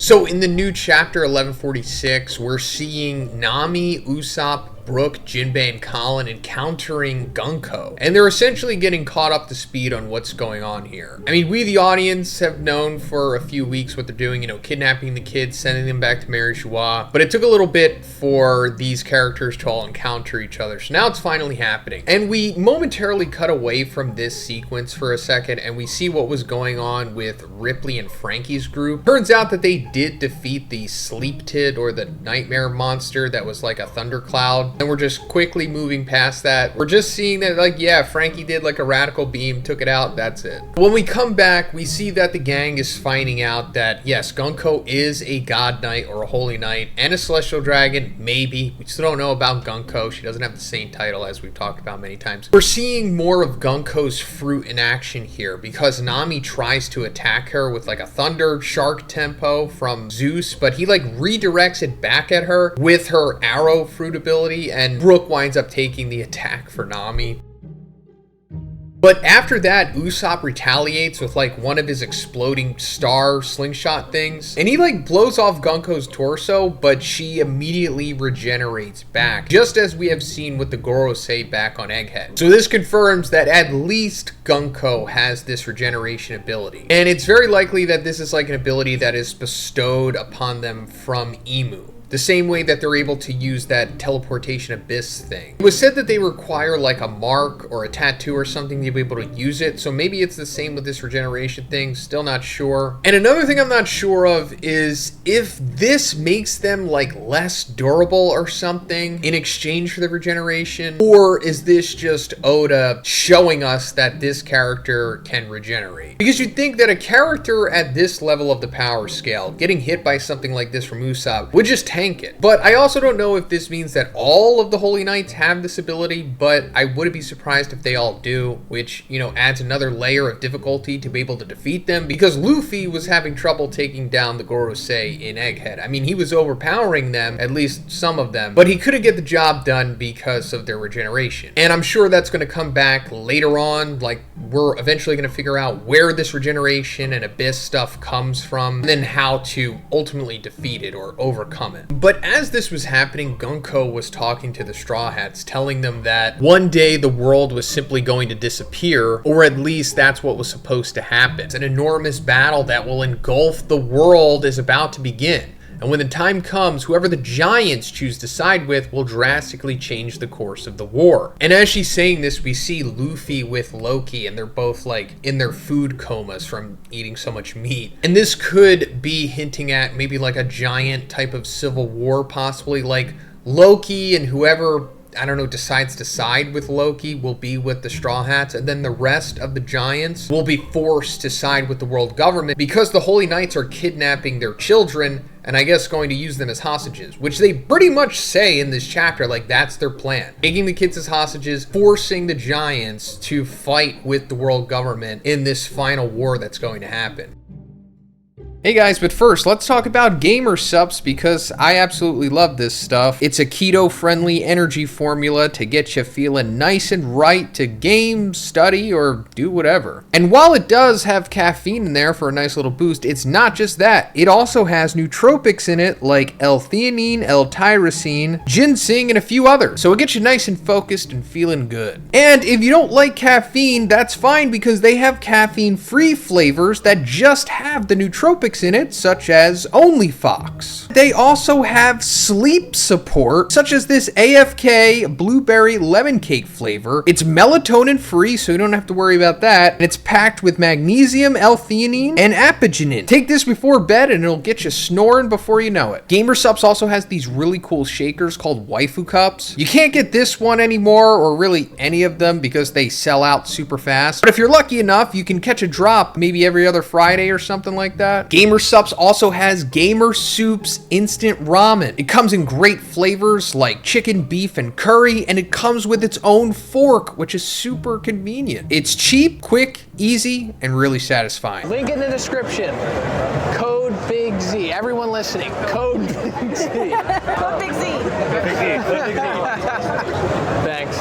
So in the new chapter 1146, we're seeing Nami, Usopp, Brook, Jinbei, and Colin encountering Gunko. And they're essentially getting caught up to speed on what's going on here. I mean, we the audience have known for a few weeks what they're doing, you know, kidnapping the kids, sending them back to Mary Joie. But it took a little bit for these characters to all encounter each other. So now it's finally happening. And we momentarily cut away from this sequence for a second and we see what was going on with Ripley and Frankie's group. Turns out that they did defeat the Sleep Tid, or the nightmare monster that was like a thundercloud. And we're just quickly moving past that. We're just seeing that, like, yeah, Frankie did like a radical beam, took it out, that's it. When we come back, we see that the gang is finding out that, yes, Gunko is a god knight or a holy knight and a celestial dragon, maybe. We still don't know about Gunko. She doesn't have the same title as we've talked about many times. We're seeing more of Gunko's fruit in action here because Nami tries to attack her with like a thunder shark tempo from Zeus, but he like redirects it back at her with her arrow fruit ability, and Brook winds up taking the attack for Nami. But after that, Usopp retaliates with like one of his exploding star slingshot things. And he like blows off Gunko's torso, but she immediately regenerates back, just as we have seen with the Gorosei back on Egghead. So this confirms that at least Gunko has this regeneration ability. And it's very likely that this is like an ability that is bestowed upon them from Emu, the same way that they're able to use that teleportation abyss thing. It was said that they require like a mark or a tattoo or something to be able to use it, so maybe it's the same with this regeneration thing, still not sure. And another thing I'm not sure of is if this makes them like less durable or something in exchange for the regeneration, or is this just Oda showing us that this character can regenerate? Because you'd think that a character at this level of the power scale, getting hit by something like this from Usopp, would just tank it. But I also don't know if this means that all of the Holy Knights have this ability, but I wouldn't be surprised if they all do, which, you know, adds another layer of difficulty to be able to defeat them, because Luffy was having trouble taking down the Gorosei in Egghead. I mean, he was overpowering them, at least some of them, but he couldn't get the job done because of their regeneration. And I'm sure that's going to come back later on, like we're eventually going to figure out where this regeneration and abyss stuff comes from, and then how to ultimately defeat it or overcome it. But as this was happening, Gunko was talking to the Straw Hats, telling them that one day the world was simply going to disappear, or at least that's what was supposed to happen. It's an enormous battle that will engulf the world is about to begin. And when the time comes, whoever the giants choose to side with will drastically change the course of the war. And as she's saying this, we see Luffy with Loki, and they're both like in their food comas from eating so much meat. And this could be hinting at maybe like a giant type of civil war, possibly like Loki and whoever, I don't know, decides to side with Loki will be with the Straw Hats, and then the rest of the giants will be forced to side with the world government because the Holy Knights are kidnapping their children and I guess going to use them as hostages, which they pretty much say in this chapter, like that's their plan. Taking the kids as hostages, forcing the giants to fight with the world government in this final war that's going to happen. Hey guys, but first, let's talk about Gamer Supps because I absolutely love this stuff. It's a keto-friendly energy formula to get you feeling nice and right to game, study, or do whatever. And while it does have caffeine in there for a nice little boost, it's not just that. It also has nootropics in it like L-theanine, L-tyrosine, ginseng, and a few others. So it gets you nice and focused and feeling good. And if you don't like caffeine, that's fine because they have caffeine-free flavors that just have the nootropics in it, such as Only Fox. They also have sleep support, such as this AFK blueberry lemon cake flavor. It's melatonin free, so you don't have to worry about that. And it's packed with magnesium, L-theanine, and apigenin. Take this before bed and it'll get you snoring before you know it. Gamer Supps also has these really cool shakers called waifu cups. You can't get this one anymore, or really any of them, because they sell out super fast. But if you're lucky enough, you can catch a drop maybe every other Friday or something like that. Gamer Supps also has Gamer Soup's Instant Ramen. It comes in great flavors like chicken, beef, and curry, and it comes with its own fork, which is super convenient. It's cheap, quick, easy, and really satisfying. Link in the description. Code Big Z. Everyone listening, code Big Z. Code Big Z. Big Z. Code Big Z. Thanks.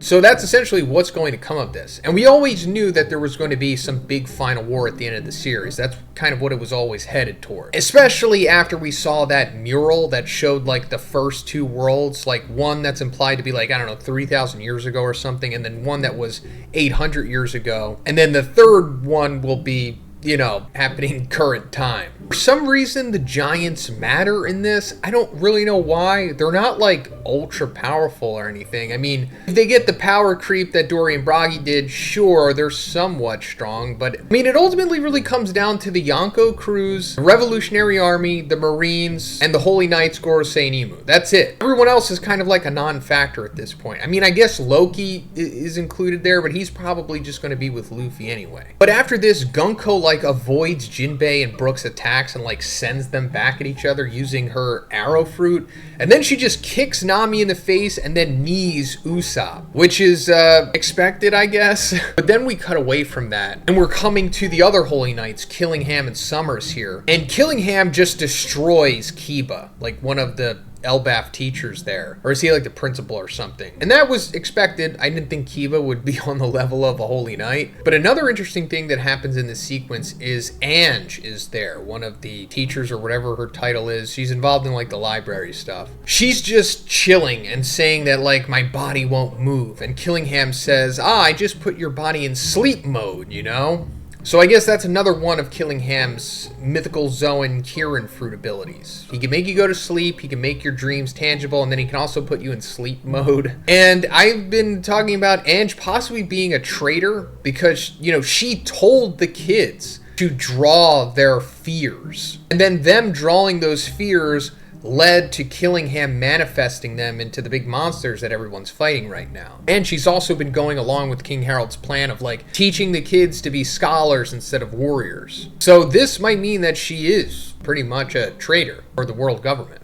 So that's essentially what's going to come of this. And we always knew that there was going to be some big final war at the end of the series. That's kind of what it was always headed toward. Especially after we saw that mural that showed like the first two worlds, like one that's implied to be like, I don't know, 3,000 years ago or something, and then one that was 800 years ago. And then the third one will be, you know, happening current time. For some reason, the giants matter in this. I don't really know why. They're not like ultra powerful or anything. I mean, if they get the power creep that Dorian Bragi did, sure, they're somewhat strong. But I mean, it ultimately really comes down to the Yonko crews, the Revolutionary Army, the Marines, and the Holy Knights Gorosei Nimu. That's it. Everyone else is kind of like a non-factor at this point. I mean, I guess Loki is included there, but he's probably just going to be with Luffy anyway. But after this, Gunko like avoids Jinbei and Brook's attacks and like sends them back at each other using her arrow fruit, and then she just kicks Nami in the face and then knees Usopp, which is expected, I guess. But then we cut away from that and we're coming to the other Holy Knights, Killingham and Summers here, and Killingham just destroys Kiba, like one of the Elbaf teachers there, or is he like the principal or something? And that was expected. I didn't think Kiba would be on the level of a Holy Knight. But another interesting thing that happens in this sequence is Ange is there, one of the teachers or whatever her title is. She's involved in like the library stuff. She's just chilling and saying that like my body won't move, and Killingham says, I just put your body in sleep mode, you know? So I guess that's another one of Killingham's mythical Zoan Kirin fruit abilities. He can make you go to sleep, he can make your dreams tangible, and then he can also put you in sleep mode. And I've been talking about Ange possibly being a traitor because, you know, she told the kids to draw their fears. And then them drawing those fears led to Killingham manifesting them into the big monsters that everyone's fighting right now. And she's also been going along with King Harold's plan of like teaching the kids to be scholars instead of warriors. So this might mean that she is pretty much a traitor for the world government.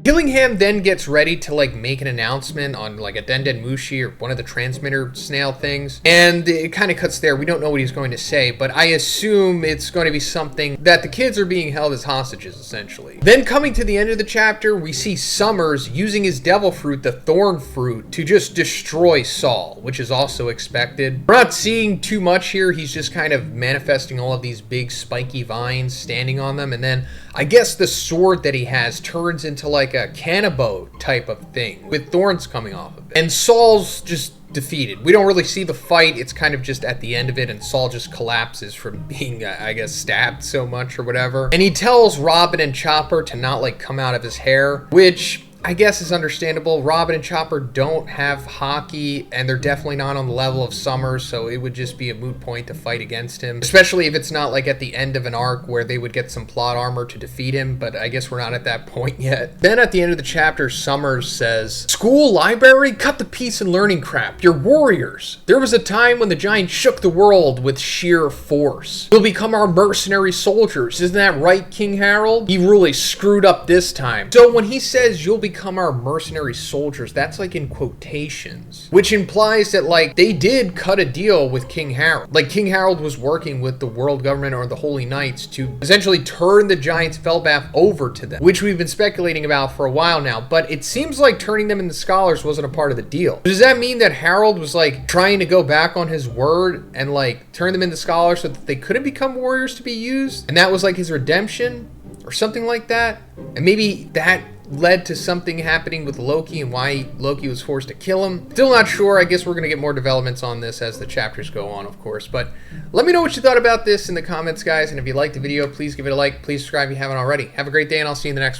Killingham then gets ready to like make an announcement on like a Denden Mushi or one of the transmitter snail things, and it kind of cuts there. We don't know what he's going to say, but I assume it's going to be something that the kids are being held as hostages essentially. Then coming to the end of the chapter, we see Summers using his devil fruit, the thorn fruit, to just destroy Saul, which is also expected. We're not seeing too much here. He's just kind of manifesting all of these big spiky vines, standing on them, and then I guess the sword that he has turns into like a cannonbow type of thing with thorns coming off of it. And Saul's just defeated. We don't really see the fight. It's kind of just at the end of it, and Saul just collapses from being, I guess, stabbed so much or whatever. And he tells Robin and Chopper to not like come out of his hair, which I guess is understandable. Robin and Chopper don't have haki, and they're definitely not on the level of Summers, so it would just be a moot point to fight against him, especially if it's not like at the end of an arc where they would get some plot armor to defeat him, but I guess we're not at that point yet. Then at the end of the chapter, Summers says, "School, library, cut the peace and learning crap. You're warriors. There was a time when the giant shook the world with sheer force. You'll become our mercenary soldiers. Isn't that right, King Harold? He really screwed up this time." So when he says you'll become our mercenary soldiers, that's like in quotations, which implies that like they did cut a deal with King Harold. Like King Harold was working with the world government or the Holy Knights to essentially turn the Giants Felbath over to them, which we've been speculating about for a while now, but it seems like turning them into scholars wasn't a part of the deal. Does that mean that Harold was like trying to go back on his word and like turn them into scholars so that they couldn't become warriors to be used, and that was like his redemption or something like that? And maybe that led to something happening with Loki and why Loki was forced to kill him. Still not sure. I guess we're going to get more developments on this as the chapters go on, of course. But let me know what you thought about this in the comments, guys. And if you liked the video, please give it a like. Please subscribe if you haven't already. Have a great day, and I'll see you in the next one.